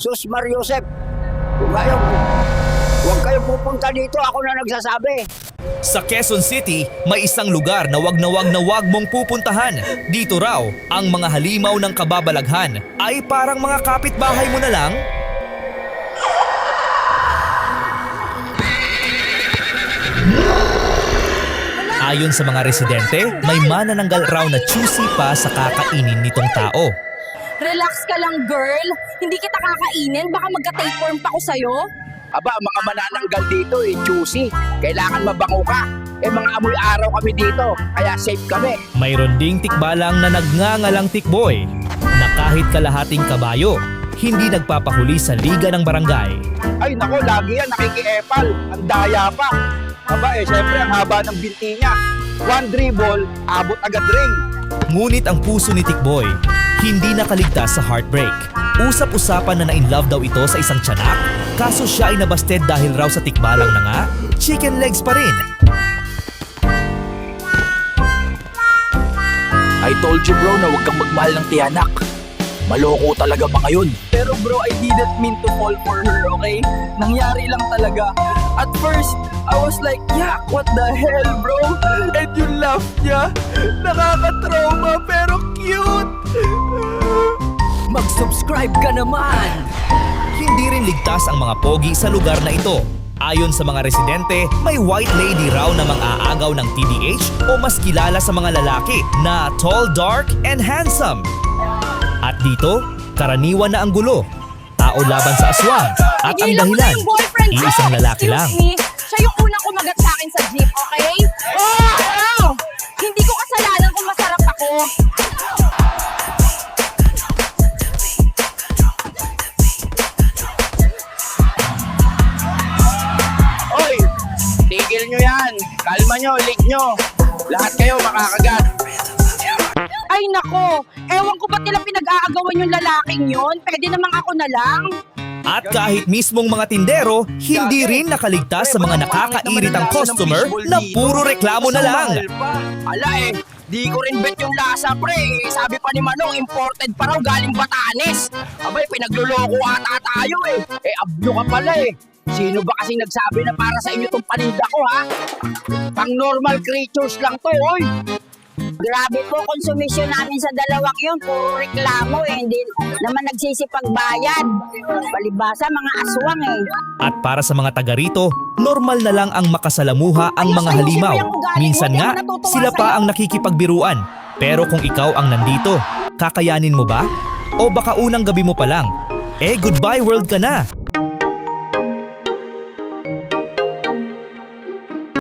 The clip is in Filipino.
Sus Mariosep, huwag kayong pupunta dito, ako na nagsasabi. Sa Quezon City, may isang lugar na wag mong pupuntahan. Dito raw, ang mga halimaw ng kababalaghan ay parang mga kapitbahay mo na lang. Ayon sa mga residente, may manananggal raw na choosy pa sa kakainin nitong tao. Relax ka lang, girl. Hindi kita kakainin. Baka magka-tapeworm pa ko sa'yo. Aba, mga manananggal dito choosy. Kailangan mabango ka. Mga amoy araw kami dito, kaya safe kami. Mayroon ding tikbalang na nagngangalang tikboy na kahit kalahating kabayo, hindi nagpapahuli sa liga ng barangay. Ay nako, lagi yan nakikiepal. Ang daya pa. Aba syempre ang haba ng binti niya. One dribble, abot agad ring. Ngunit ang puso ni Tikboy, hindi nakaligtas sa heartbreak. Usap-usapan na na-inlove daw ito sa isang tiyanak, kaso siya ay nabasted dahil raw sa tikbalang na nga, chicken legs pa rin. I told you bro na huwag kang magmahal ng tiyanak. Maloko talaga mga yun. Pero bro, I didn't mean to fall for her, okay? Nangyari lang talaga. At first, I was like, yeah, what the hell bro? And yung laugh niya, nakaka-trauma pero cute. Mag-subscribe ka naman! Hindi rin ligtas ang mga pogi sa lugar na ito. Ayon sa mga residente, may white lady raw na mang-aagaw ng TDH o mas kilala sa mga lalaki na tall, dark, and handsome. At dito, karaniwan na ang gulo. Tao laban sa aswang at ang Tigilan mo na dahilan, yung boyfriend ko. iisang lalaki Excuse lang. me, siya yung unang kumagat sa akin sa jeep, okay? Hindi ko kasalanan kung masarap ako. Oy, tigil nyo yan. Kalma nyo, lig nyo. Lahat kayo makakagat. Ay nako, ewan ko ba't nila pinag-aagawan yung lalaking yon? Pwede namang ako na lang. At kahit mismong mga tindero, hindi rin nakaligtas sa mga nakakairitang customer na puro reklamo na lang. Ala di ko rin bet yung lasa pre. Sabi pa ni Manong, imported pa raw galing Batanes. Abay, pinagluloko ata tayo abyo ka pala Sino ba kasing nagsabi na para sa inyo tong paninda ko ha? Pang normal creatures lang to, oy. Grabe po, konsumisyon namin sa dalawang yun. Puro reklamo Hindi naman nagsisipagbayad. Palibasa, mga aswang At para sa mga taga rito, normal na lang ang makasalamuha ang mga halimaw. Minsan nga, sila pa ang nakikipagbiruan. Pero kung ikaw ang nandito, kakayanin mo ba? O baka unang gabi mo pa lang? Goodbye world ka na!